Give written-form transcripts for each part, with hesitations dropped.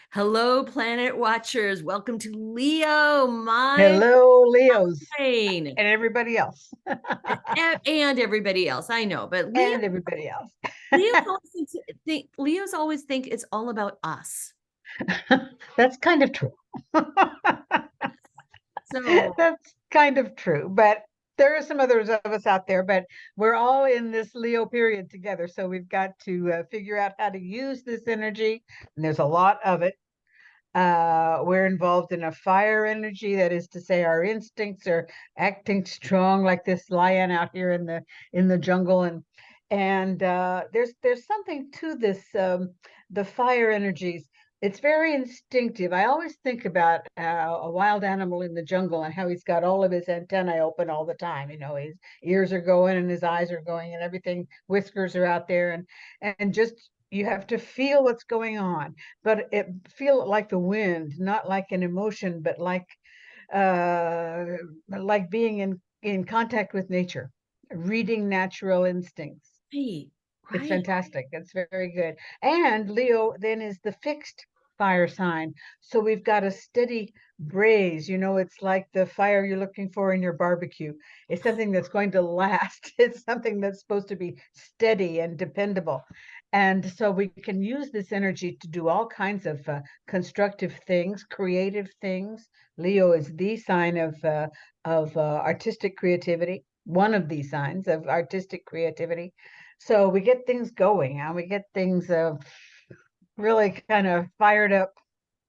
Hello, planet watchers. Welcome to Leo, my Hello, Leos, brain, and everybody else, and everybody else. I know, but Leo, and everybody else. Leo's always Leo's always think it's all about us. That's kind of true. So That's kind of true, but there are some others of us out there, but we're all in this Leo period together. So we've got to figure out how to use this energy, and there's a lot of it. We're involved in a fire energy, that is to say, our instincts are acting strong, like this lion out here in the jungle, and there's something to this the fire energies. It's very instinctive. I always think about a wild animal in the jungle and how he's got all of his antennae open all the time. You know, his ears are going and his eyes are going and everything. Whiskers are out there, and just you have to feel what's going on, but it feel like the wind, not like an emotion, but uh, like being in contact with nature, reading natural instincts. right, It's right. fantastic. It's very good. And Leo then is the fixed fire sign. So we've got a steady braise. You know, it's like the fire you're looking for in your barbecue. It's something that's going to last. It's something that's supposed to be steady and dependable. And so we can use this energy to do all kinds of constructive things, creative things. Leo is the sign of artistic creativity, one of these signs of artistic creativity. So we get things going and we get things really kind of fired up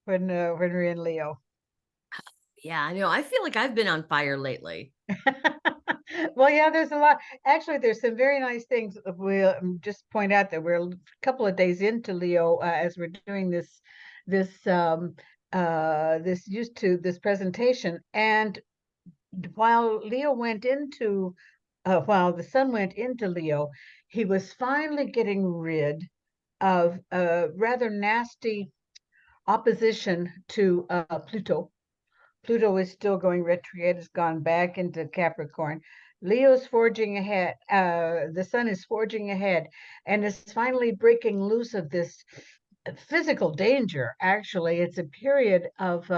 when we're in Leo. Yeah, I know. I feel like I've been on fire lately. Well, yeah, there's a lot. Actually, there's some very nice things. We'll just point out that we're a couple of days into Leo as we're doing this used to this presentation. And while Leo went into while the sun went into Leo, he was finally getting rid of a rather nasty opposition to Pluto. Pluto is still going retrograde, has gone back into Capricorn. Leo's forging ahead. The sun is forging ahead and is finally breaking loose of this physical danger. Actually, it's a period of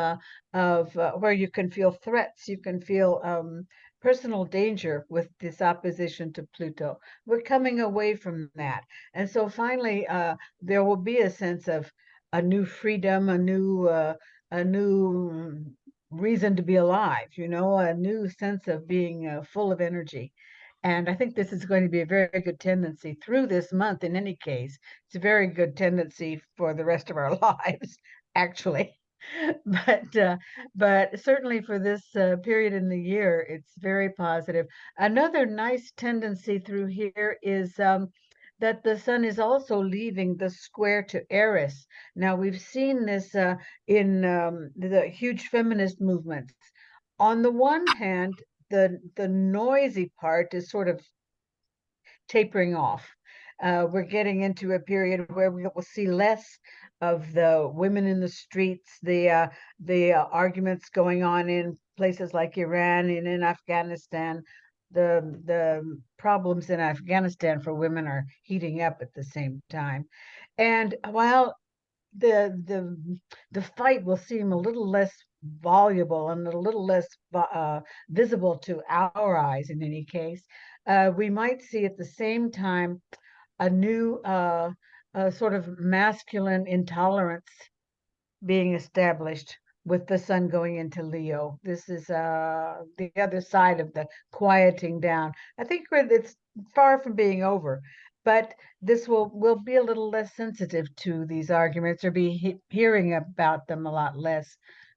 where you can feel threats, you can feel personal danger with this opposition to Pluto. We're coming away from that, and so finally, there will be a sense of a new freedom, a new reason to be alive. You know, a new sense of being full of energy. And I think this is going to be a very good tendency through this month. In any case, it's a very good tendency for the rest of our lives, actually. But but certainly for this period in the year, it's very positive. Another nice tendency through here is that the sun is also leaving the square to Eris. Now we've seen this in the huge feminist movements. On the one hand, the noisy part is sort of tapering off. We're getting into a period where we will see less of the women in the streets, the arguments going on in places like Iran and in Afghanistan. The problems in Afghanistan for women are heating up at the same time. And while the fight will seem a little less voluble and a little less visible to our eyes in any case, we might see at the same time a new sort of masculine intolerance being established with the sun going into Leo. This is the other side of the quieting down. I think it's far from being over, but this will be a little less sensitive to these arguments or be hearing about them a lot less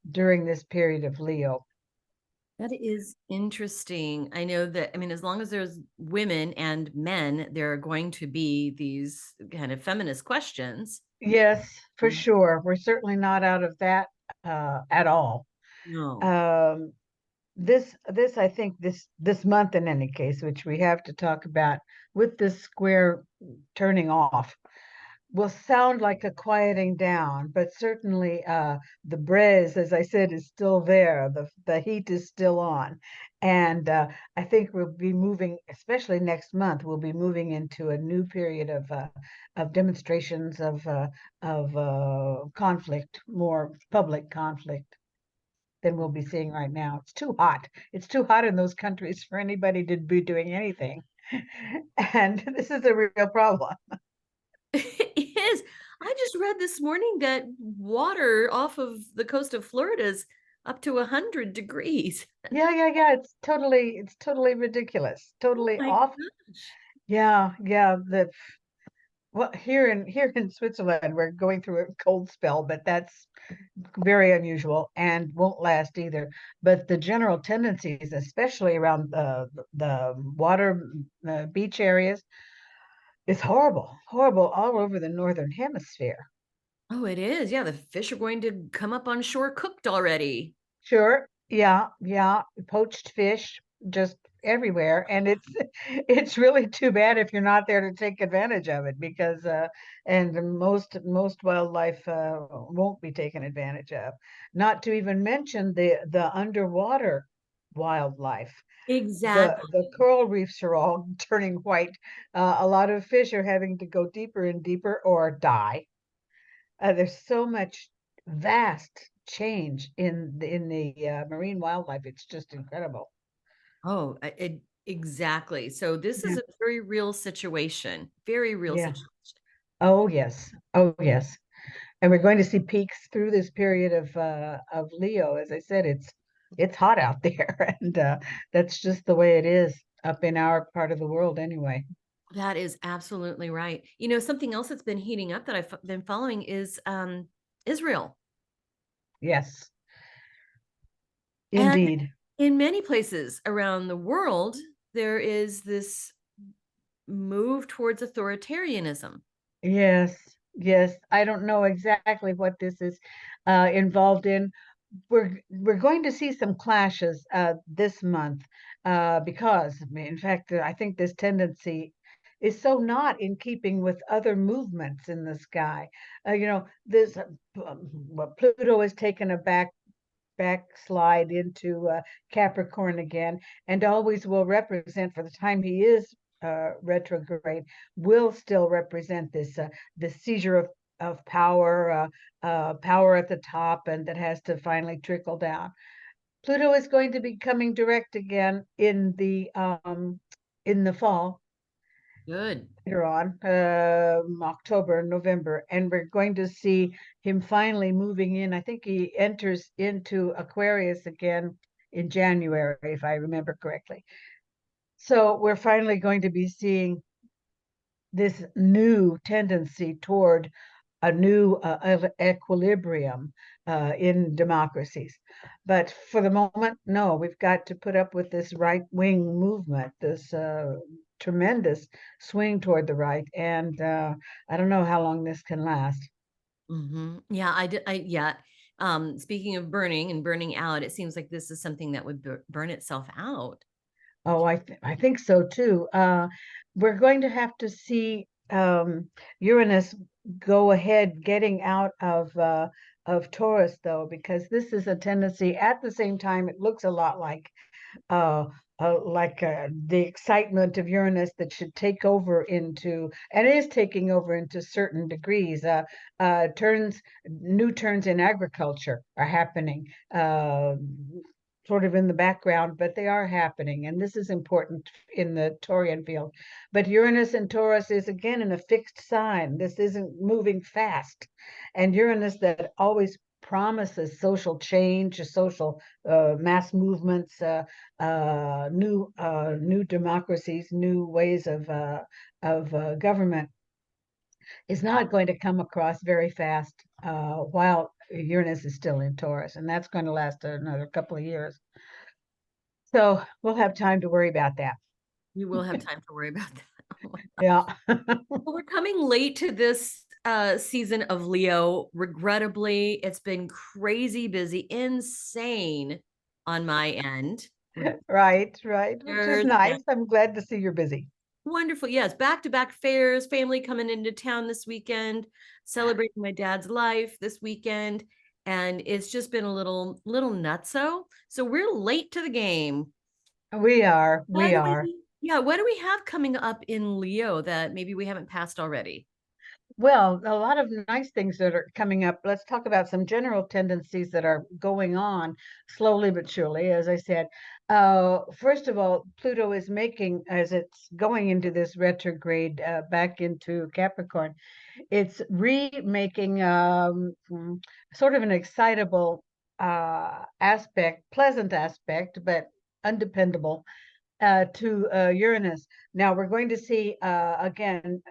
during this period of Leo. That is interesting. I know that, I mean, as long as there's women and men, there are going to be these kind of feminist questions. Yes, for Um, sure. We're certainly not out of that at all. No. Um, this I think this month in any case, which we have to talk about with this square turning off, will sound like a quieting down, but certainly the braise, as I said, is still there. The heat is still on, And I think we'll be moving, especially next month, we'll be moving into a new period of demonstrations of conflict, more public conflict than we'll be seeing right now. It's too hot. It's too hot in those countries for anybody to be doing anything. And this is a real problem. It is. I just read this morning that water off of the coast of Florida is up to 100 degrees. Yeah. It's totally ridiculous. Oh Totally my off. gosh. Yeah. Well, here in Switzerland, we're going through a cold spell, but that's very unusual and won't last either. But the general tendencies, especially around the water, beach areas, is horrible, horrible all over the northern hemisphere. Oh, it is. Yeah, the fish are going to come up on shore cooked already. Sure, yeah, poached fish just everywhere, and it's it's really too bad if you're not there to take advantage of it because and most wildlife won't be taken advantage of. Not to even mention the underwater wildlife. Exactly. The coral reefs are all turning white. A lot of fish are having to go deeper and deeper or die. There's so much vast change in the marine wildlife. It's just incredible. Oh, exactly. So this Yeah. is a very real situation. Very real Yeah. situation. Oh yes. Oh yes. And we're going to see peaks through this period of Leo. As I said, it's hot out there, and that's just the way it is up in our part of the world anyway. That is absolutely right. You know, something else that's been heating up that I've been following is Israel. Yes, And indeed. in many places around the world, there is this move towards authoritarianism. Yes, yes. I don't know exactly what this is involved in. We're going to see some clashes this month because, I mean, in fact, I think this tendency is so not in keeping with other movements in the sky. This what Pluto has taken a backslide into Capricorn again, and always will represent for the time he is retrograde, will still represent this seizure of power, power at the top, and that has to finally trickle down. Pluto is going to be coming direct again in the fall, Good. later on, October, November, and we're going to see him finally moving in. I think he enters into Aquarius again in January, if I remember correctly. So we're finally going to be seeing this new tendency toward a new equilibrium in democracies. But for the moment, no, we've got to put up with this right wing movement, this tremendous swing toward the right. And I don't know how long this can last. Yeah, I did. Yeah. Speaking of burning and burning out, it seems like this is something that would burn itself out. Oh, I think so too. We're going to have to see Uranus go ahead getting out of Taurus though, because this is a tendency. At the same time, it looks a lot uh, like the excitement of Uranus that should take over into and is taking over into certain degrees. New turns in agriculture are happening. Sort of in the background, but they are happening. And this is important in the Taurian field. But Uranus and Taurus is again in a fixed sign. This isn't moving fast. And Uranus that always promises social change, social mass movements, new democracies, new ways of government is not going to come across very fast while Uranus is still in Taurus, and that's going to last another couple of years. So we'll have time to worry about that. You will have time to worry about that. Oh my Yeah. gosh. Well, we're coming late to this season of Leo. Regrettably, it's been crazy busy, insane on my end. Right, which is Fairs and nice. I'm glad to see you're busy. wonderful. Yes, back-to-back fairs, family coming into town this weekend, celebrating my dad's life this weekend. And it's just been a little nutso. So we're late to the game. We are. What We do are. we, yeah, what do we have coming up in Leo that maybe we haven't passed already? Well, a lot of nice things that are coming up. Let's talk about some general tendencies that are going on slowly but surely. As I said, first of all, Pluto is making, as it's going into this retrograde back into Capricorn, it's remaking sort of an excitable aspect, pleasant aspect, but undependable to Uranus. Now we're going to see again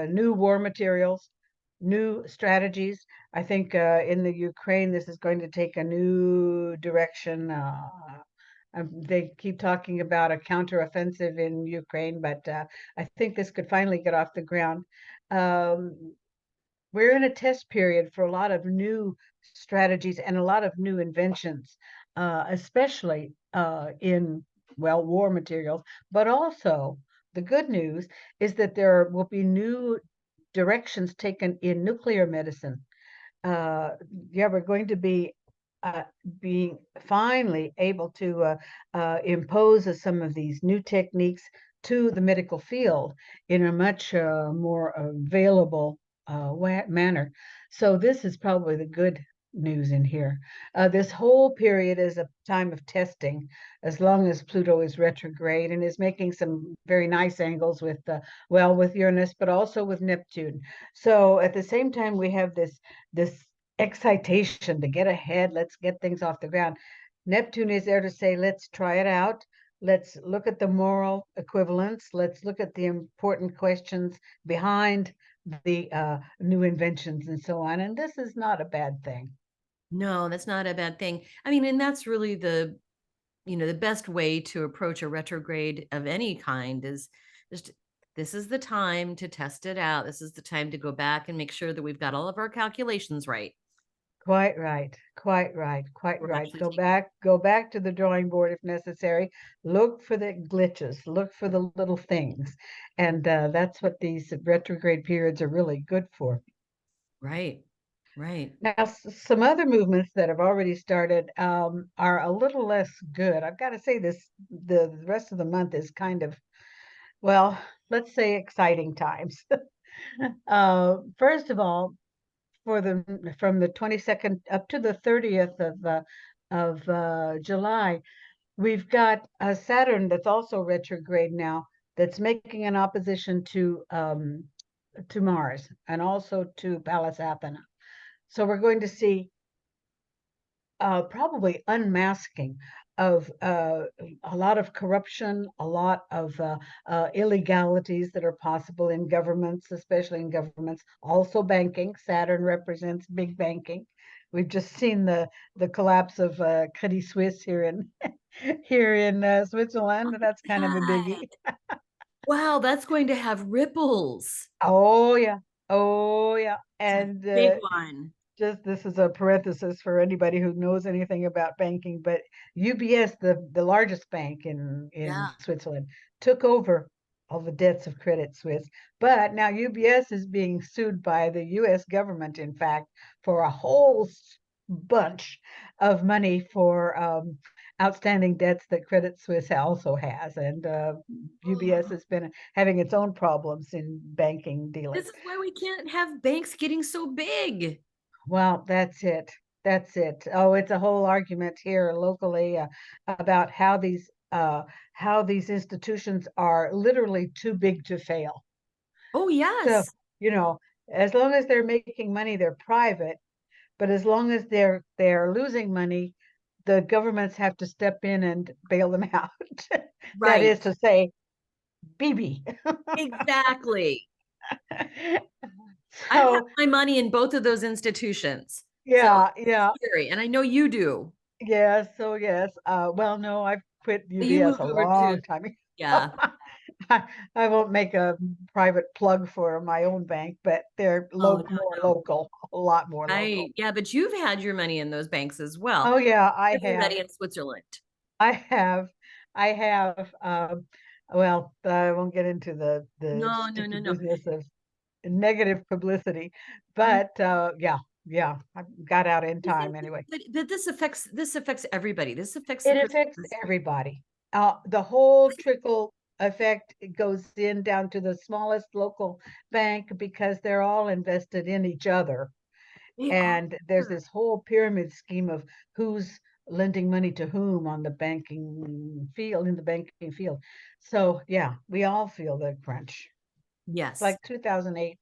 new war materials, new strategies. I think in the Ukraine, this is going to take a new direction. They keep talking about a counteroffensive in Ukraine, but I think this could finally get off the ground. Um, we're in a test period for a lot of new strategies and a lot of new inventions, especially in, well, war materials. But also, the good news is that there will be new directions taken in nuclear medicine. Uh, yeah, we're going to be uh, being finally able to impose some of these new techniques to the medical field in a much more available manner. So this is probably the good news in here. This whole period is a time of testing, as long as Pluto is retrograde and is making some very nice angles with, well, with Uranus, but also with Neptune. So at the same time, we have this excitation to get ahead. Let's get things off the ground. Neptune is there to say, let's try it out. Let's look at the moral equivalence. Let's look at the important questions behind the new inventions and so on. And this is not a bad thing. No, that's not a bad thing. I mean, and that's really the, the best way to approach a retrograde of any kind is just, this is the time to test it out. This is the time to go back and make sure that we've got all of our calculations right. Quite right, quite right, quite We're right. actually Go back to the drawing board if necessary. Look for the glitches, look for the little things. And that's what these retrograde periods are really good for. right, right. Now, some other movements that have already started are a little less good. I've got to say this, the rest of the month is kind of, well, let's say exciting times. First of all, for the from the 22nd up to the 30th of July, we've got a Saturn that's also retrograde now, that's making an opposition to Mars and also to Pallas Athena. So we're going to see probably unmasking of a lot of corruption, a lot of illegalities that are possible in governments, especially in governments. Also banking. Saturn represents big banking. We've just seen the collapse of Credit Suisse here in here in Switzerland. That's kind of a Yeah. biggie. Wow, that's going to have ripples. Oh yeah, oh yeah, It's a and big one. just this is a parenthesis for anybody who knows anything about banking, but UBS, the largest bank in Yeah. Switzerland, took over all the debts of Credit Suisse. But now UBS is being sued by the US government, in fact, for a whole bunch of money for outstanding debts that Credit Suisse also has. And UBS has been having its own problems in banking This dealings. is why we can't have banks getting so big. Well, that's it. That's it. Oh, it's a whole argument here locally about how these institutions are literally too big to fail. Oh, So, yes. you know, as long as they're making money, they're private, but as long as they're losing money, the governments have to step in and bail them out. That Right. is to say, BB. Exactly. I have So, my money in both of those institutions. So yeah, yeah. scary. And I know you do. Yes, so yes. Well, no, I've quit You UBS moved a over to, long time ago. yeah. I, I won't make a private plug for my own bank, but they're Oh, no, more no. local, a lot more local. Right. Yeah, but you've had your money in those banks as well. Oh yeah, Have your money in Switzerland. I have, I have. Well, I won't get into the No, no, no, sticky no. business of negative publicity, Mm. but yeah, yeah, I got out in I time think anyway. that this affects everybody. This affects the It affects progressive. everybody. The whole trickle effect goes in down to the smallest local bank because they're all invested in each other. They And there's are. this whole pyramid scheme of who's lending money to whom on the banking field, in the banking field. So yeah, we all feel the crunch. It's Yes, like 2008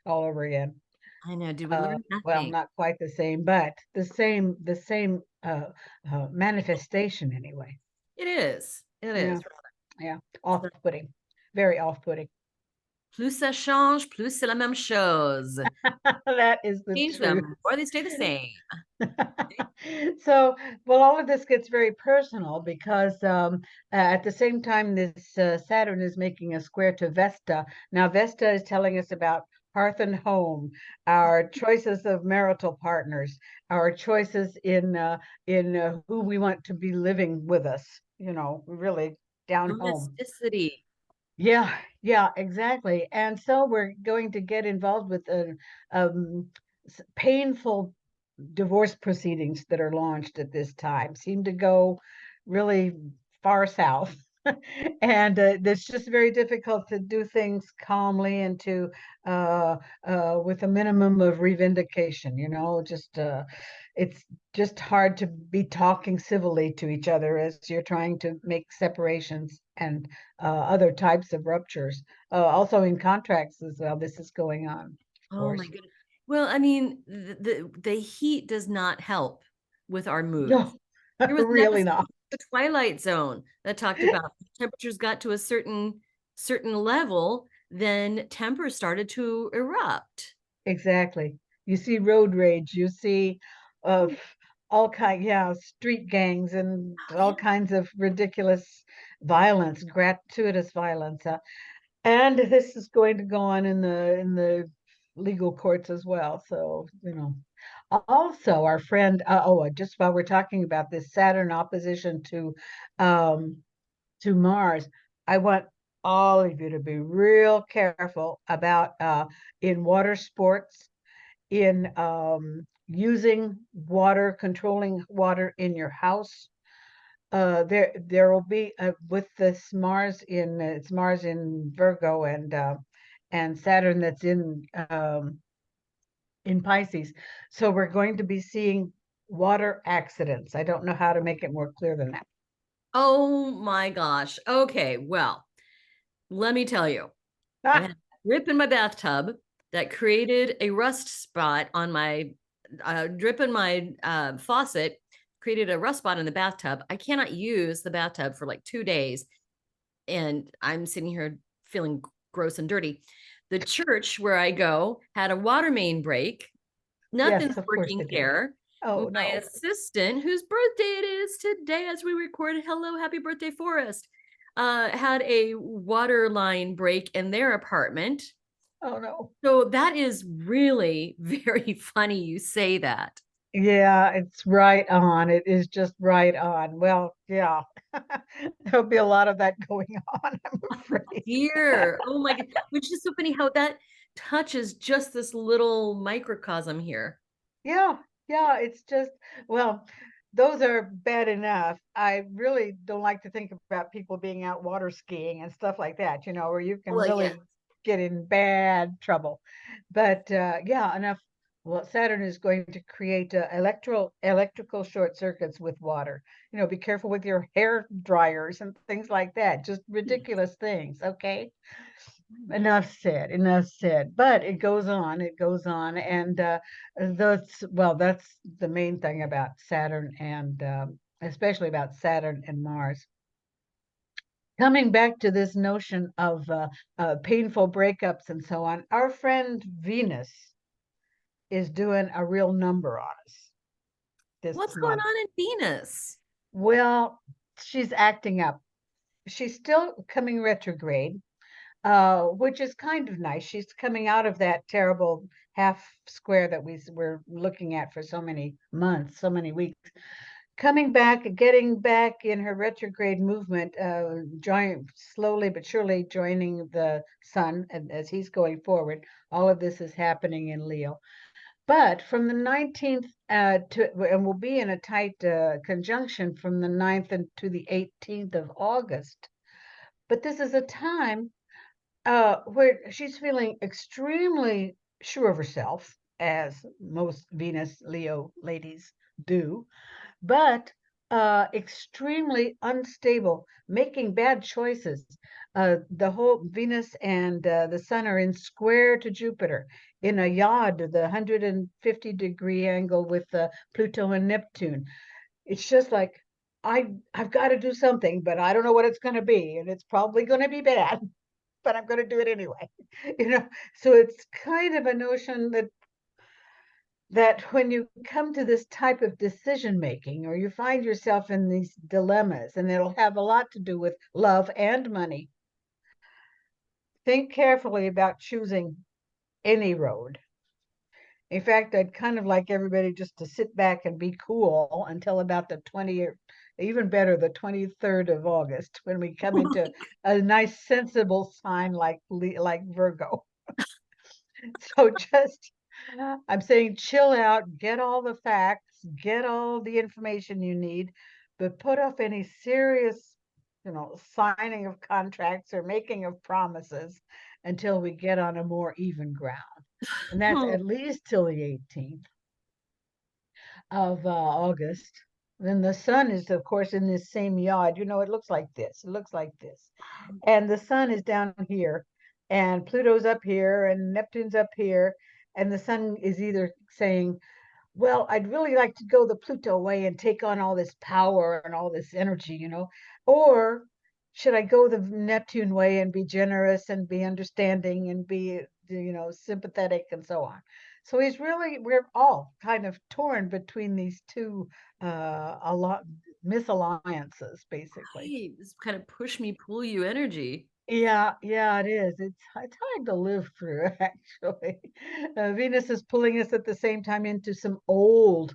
all over again. I know. Did we learn Well, nothing? not quite the same, but the same manifestation anyway. It is. It Yeah, is. yeah, So, off-putting, very off-putting. plus ça change, plus c'est la même chose. That is the Change truth. them or they stay the same. So, well, all of this gets very personal because at the same time, this Saturn is making a square to Vesta. Now, Vesta is telling us about hearth and home, our choices of marital partners, our choices in who we want to be living with us. Really down home. Domesticity. Yeah, yeah, exactly. And so we're going to get involved with um, painful divorce proceedings that are launched at this time. Seem to go really far south. And it's just very difficult to do things calmly and to with a minimum of revindication, just it's just hard to be talking civilly to each other as you're trying to make separations and other types of ruptures. Also in contracts as well, this is going on, of Oh my course. goodness. Well, I mean, the heat does not help with our moods. No, There was an really episode not. of The Twilight Zone that talked about temperatures got to a certain level, then tempers started to erupt. Exactly. You see road rage, you see Oh, of all kind, yeah, street gangs and all yeah. kinds of ridiculous violence, gratuitous violence. And this is going to go on in the legal courts as well. So, Also our friend, just while we're talking about this Saturn opposition um to Mars, I want all of you to be real careful about in water sports, in using water, controlling water in your house. There will be with this Mars in it's Mars in Virgo and Saturn that's in Pisces. So we're going to be seeing water accidents. I don't know how to make it more clear than that. Oh my gosh. Okay, well, let me tell you. I had Ah, a drip in my bathtub that created a rust spot on my drip in my faucet, created a rust spot in the bathtub. I cannot use the bathtub for like 2 days. And I'm sitting here feeling gross and dirty. The church where I go had a water main break. Nothing's yes, of course working they do. there. Oh My no. assistant, whose birthday it is today as we recorded, hello, happy birthday, Forrest, had a water line break in their apartment. Oh no. So that is really very funny you say that. Yeah, it's right on. It is just right on. Well, yeah. There'll be a lot of that going on, I'm afraid. Dear, oh my God, which is so funny how that touches just this little microcosm here. Yeah, yeah, it's just, well, those are bad enough. I really don't like to think about people being out water skiing and stuff like that, where you can Well, yeah. really get in bad trouble. But yeah, enough. Well, Saturn is going to create electrical short circuits with water. Be careful with your hair dryers and things like that. Just ridiculous things, okay? Enough said. But it goes on, and that's the main thing about Saturn and especially about Saturn and Mars. Coming back to this notion of painful breakups and so on, our friend Venus is doing a real number on us this What's going month. on in Venus? Well, she's acting up. She's still coming retrograde, which is kind of nice. She's coming out of that terrible half square that we were looking at for so many months, so many weeks. Coming back, getting back in her retrograde movement, slowly but surely joining the sun as he's going forward. All of this is happening in Leo. But from the 19th and we'll be in a tight conjunction from the 9th to the 18th of August. But this is a time where she's feeling extremely sure of herself, as most Venus Leo ladies do, but extremely unstable, making bad choices. The whole Venus and the Sun are in square to Jupiter in a yod, the 150-degree angle with Pluto and Neptune. It's just like I've got to do something, but I don't know what it's going to be, and it's probably going to be bad, but I'm going to do it anyway. You know, so it's kind of a notion that when you come to this type of decision making, or you find yourself in these dilemmas, and it'll have a lot to do with love and money, think carefully about choosing any road. In fact, I'd kind of like everybody just to sit back and be cool until about the 20th, even better, the 23rd of August, when we come into a nice, sensible sign like Virgo. So just, I'm saying chill out, get all the facts, get all the information you need, but put off any serious, signing of contracts or making of promises until we get on a more even ground. And that's Hmm. at least till the 18th of August. Then the sun is, of course, in this same yard. It looks like this. It looks like this. And the sun is down here, and Pluto's up here, and Neptune's up here. And the sun is either saying, well, I'd really like to go the Pluto way and take on all this power and all this energy, or should I go the Neptune way and be generous and be understanding and be, sympathetic and so on. So we're all kind of torn between these two, a lot misalliances, basically. Right. This kind of push me, pull you energy. Yeah, it is. It's hard to live through, actually. Venus is pulling us at the same time into some old,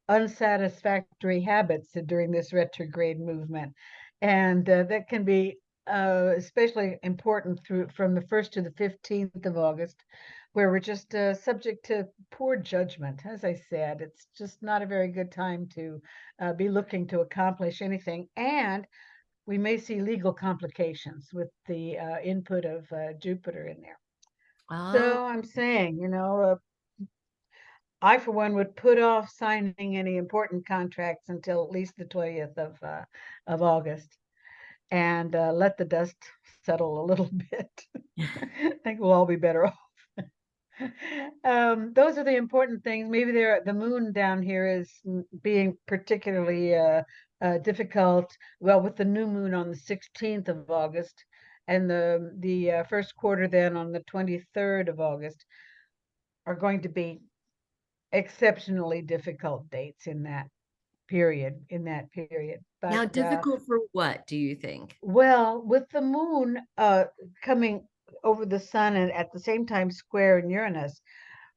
unsatisfactory habits during this retrograde movement, and that can be especially important through from the 1st to the 15th of August, where we're just subject to poor judgment. As I said, it's just not a very good time to be looking to accomplish anything, and we may see legal complications with the input of Jupiter in there. Oh, So I'm saying, I for one would put off signing any important contracts until at least the 20th of August, and let the dust settle a little bit. I think we'll all be better off. Those are the important things. Maybe the moon down here is being particularly difficult. Well, with the new moon on the 16th of August, and the first quarter then on the 23rd of August, are going to be exceptionally difficult dates in that period. now But difficult for what do you think? well, with the moon coming over the sun and at the same time square in Uranus,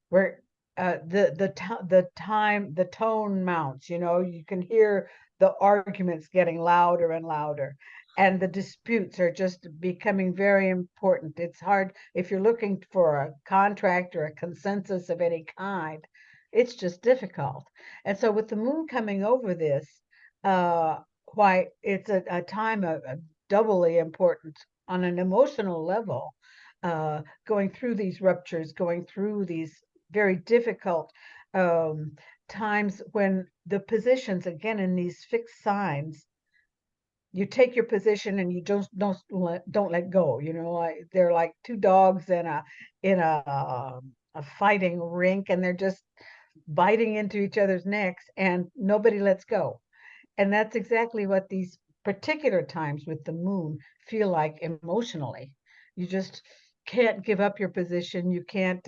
where the tone mounts. You can hear the arguments getting louder and louder, and the disputes are just becoming very important. It's hard if you're looking for a contract or a consensus of any kind. It's just difficult. And so with the moon coming over this, uh why it's a time of doubly important on an emotional level, going through these ruptures, going through these very difficult um, times when the positions, again, in these fixed signs, you take your position and you don't let go. They're like two dogs in a fighting rink, and they're just biting into each other's necks, and nobody lets go. And that's exactly what these particular times with the moon feel like emotionally. You just can't give up your position. You can't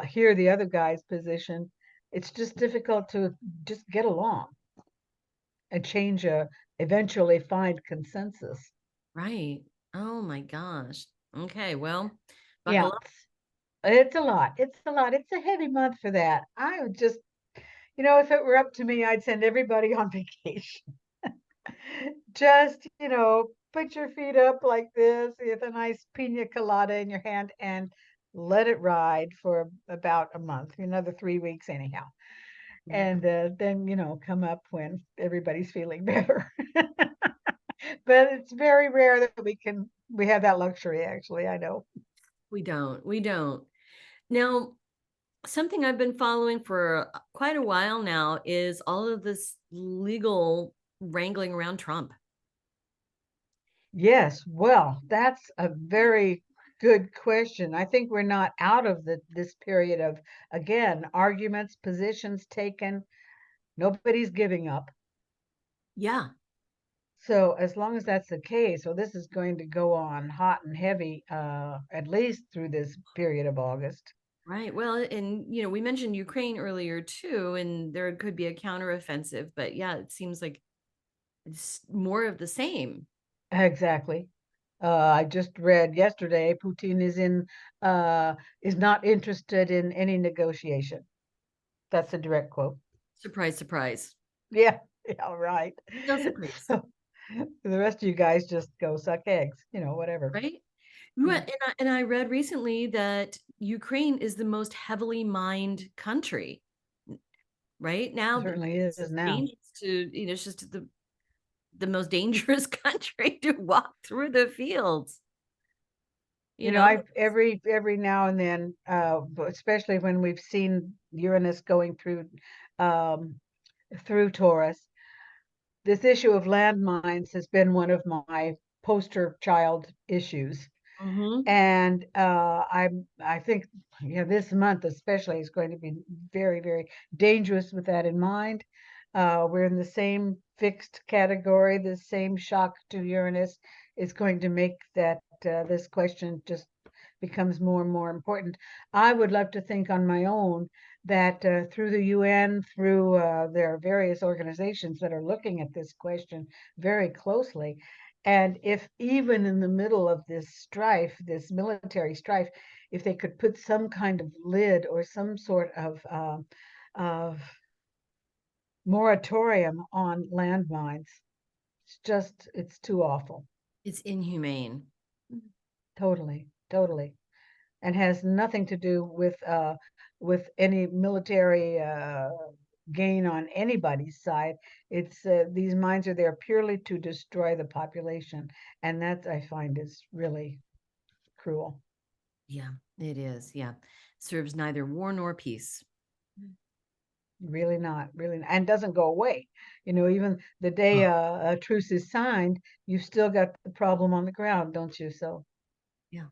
hear the other guy's position. It's just difficult to just get along and eventually find consensus. Right. Oh my gosh. Okay, well, buckle Yeah, up. it's a lot. It's a lot. It's a heavy month for that. I would just, if it were up to me, I'd send everybody on vacation. Just, put your feet up like this with a nice pina colada in your hand and let it ride for about a month, another 3 weeks anyhow. Mm. And then, come up when everybody's feeling better. But it's very rare that we have that luxury, actually, I know. We don't. We don't. Now, something I've been following for quite a while now is all of this legal wrangling around Trump. Yes, well, that's a very good question. I think we're not out of this period of, again, arguments, positions taken. Nobody's giving up. Yeah. So as long as that's the case, well, this is going to go on hot and heavy, at least through this period of August. Right. Well, and we mentioned Ukraine earlier too, and there could be a counteroffensive, but yeah, it seems like it's more of the same. Exactly. I just read yesterday, Putin is not interested in any negotiation. That's a direct quote. Surprise, surprise. Yeah, yeah, right. No surprise, So the rest of you guys just go suck eggs, whatever. right? Yeah, And I read recently that Ukraine is the most heavily mined country right now. certainly It's is just now. dangerous to, it's just the most dangerous country to walk through the fields. You know, I every now and then, but especially when we've seen Uranus going um, through Taurus, this issue of landmines has been one of my poster child issues. hmm And I think, yeah, this month especially is going to be very, very dangerous with that in mind. We're in the same fixed category. The same shock to Uranus is going to make that this question just becomes more and more important. I would love to think on my own that through the UN, through there are various organizations that are looking at this question very closely. And if even in the middle of this strife, this military strife, if they could put some kind of lid or some sort of moratorium on landmines, it's too awful. it's inhumane. Totally, totally. And has nothing to do with any military gain on anybody's side. It's these mines are there purely to destroy the population, and that I find is really cruel. Yeah, it is. Yeah. Serves neither war nor peace. Really not, really not, and doesn't go away. Even the day Oh, a truce is signed, you've still got the problem on the ground, don't you? So yeah.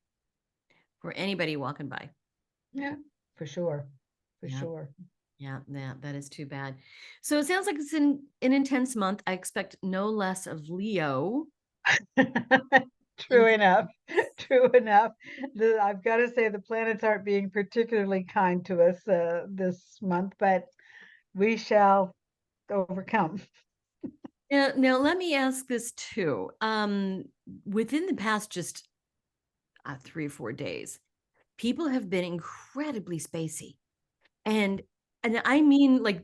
For anybody walking by. yeah, for sure, for Yeah. sure. Yeah. Yeah. That is too bad. So it sounds like it's an intense month. I expect no less of Leo. True enough. True enough. I've got to say the planets aren't being particularly kind to us this month, but we shall overcome. Now let me ask this too. Within the past just 3 or 4 days, people have been incredibly spacey. And I mean like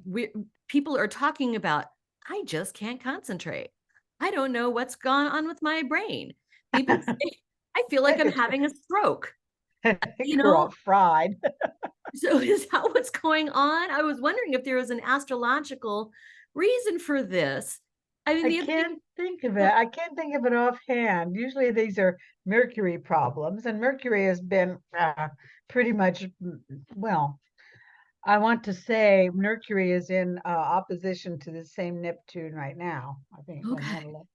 people are talking about I just can't concentrate. I don't know what's gone on with my brain. People say I feel like I'm It's having a stroke. You girl know, fried. so is that what's going on? I was wondering if there was an astrological reason for this. I mean, I the other thing, can't think of it. I can't think of it offhand. Usually these are Mercury problems, and Mercury has been pretty much, well, I want to say Mercury is in opposition to the same Neptune right now. I think I okay, want to look.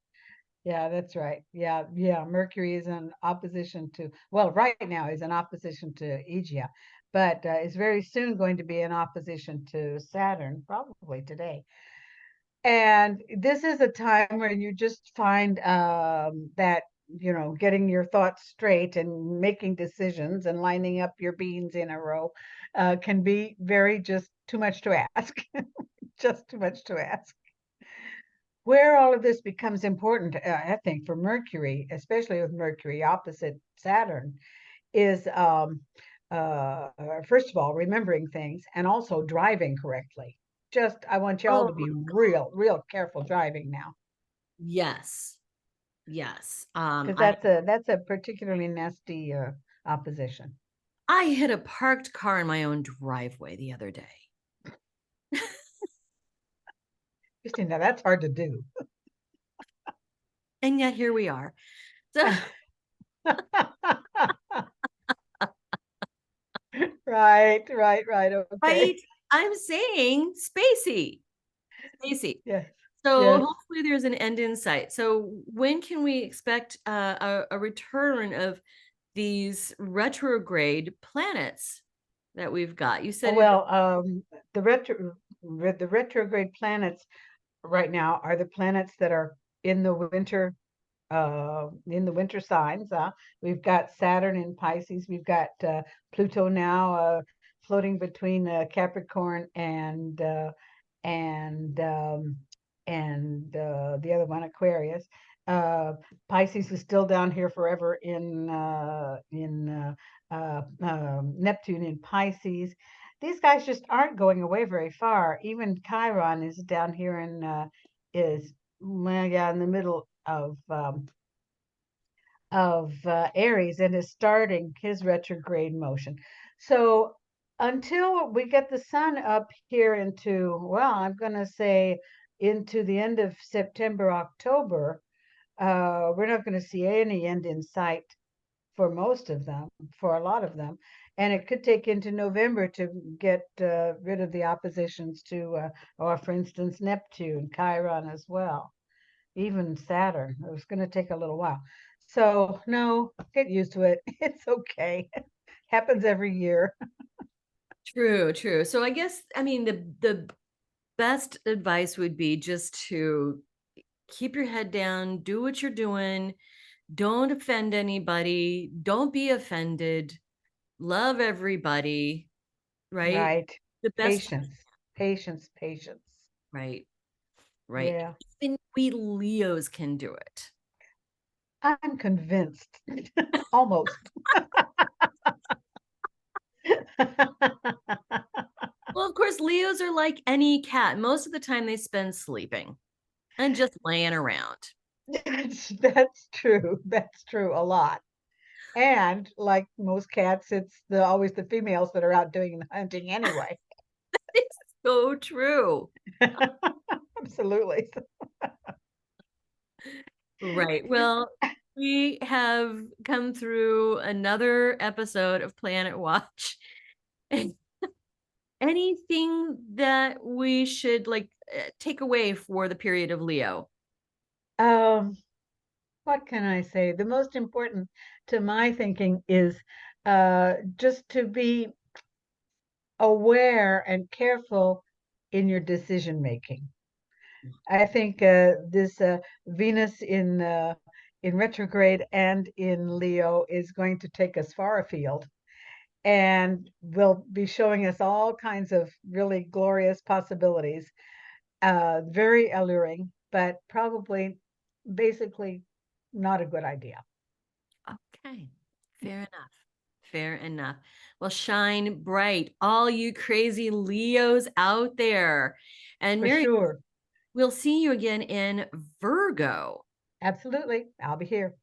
Yeah, that's right. Yeah, yeah. Mercury is in opposition to, well, right now is in opposition to Aegea, but is very soon going to be in opposition to Saturn, probably today. And this is a time where you just find that, getting your thoughts straight and making decisions and lining up your beans in a row can be very just too much to ask, just too much to ask. Where all of this becomes important, I think, for Mercury, especially with Mercury opposite Saturn, is first of all, remembering things and also driving correctly. I want y'all oh, to be real, real careful driving now, yes, yes. because I that's a particularly nasty opposition. I hit a parked car in my own driveway the other day. Christi, now that's hard to do. And yet here we are. So, Right, right, right. Okay. right? I'm saying spacey. Spacey. Yes, So yes. hopefully there's an end in sight. So when can we expect a return of these retrograde planets that we've got? You said it. Well, the retrograde planets right now are the planets that are in the winter signs. We've got Saturn in Pisces. We've got Pluto now floating between Capricorn and the other one, Aquarius. Pisces is still down here forever in Neptune in Pisces. These guys just aren't going away very far. Even Chiron is down here is well, yeah, in the middle of Aries and is starting his retrograde motion. So until we get the sun up here into, well, I'm going to say into the end of September, October, we're not going to see any end in sight for most of them, for a lot of them. And it could take into November to get rid of the oppositions to, or for instance, Neptune, Chiron as well, even Saturn. It was going to take a little while. So, no, get used to it. It's okay. Happens every year. True, true. So I guess, I mean, the best advice would be just to keep your head down, do what you're doing, don't offend anybody, don't be offended, love everybody, right? Right. The best, Patience, patience, patience. right, right. Yeah, Even we Leos can do it. I'm convinced. Almost. Well, of course, Leos are like any cat. Most of the time they spend sleeping and just laying around. That's true. That's true a lot. And like most cats, it's always the females that are out doing the hunting anyway. It's so true. Absolutely. Right. Well, we have come through another episode of Planet Watch. Anything that we should like take away for the period of Leo? Um, what can I say? The most important to my thinking is just to be aware and careful in your decision making. I think this Venus in retrograde and in Leo is going to take us far afield and will be showing us all kinds of really glorious possibilities. Very alluring, but probably basically not a good idea. Okay. Fair enough. Fair enough. Well, shine bright, all you crazy Leos out there. And For Mary, sure. we'll see you again in Virgo. Absolutely. I'll be here.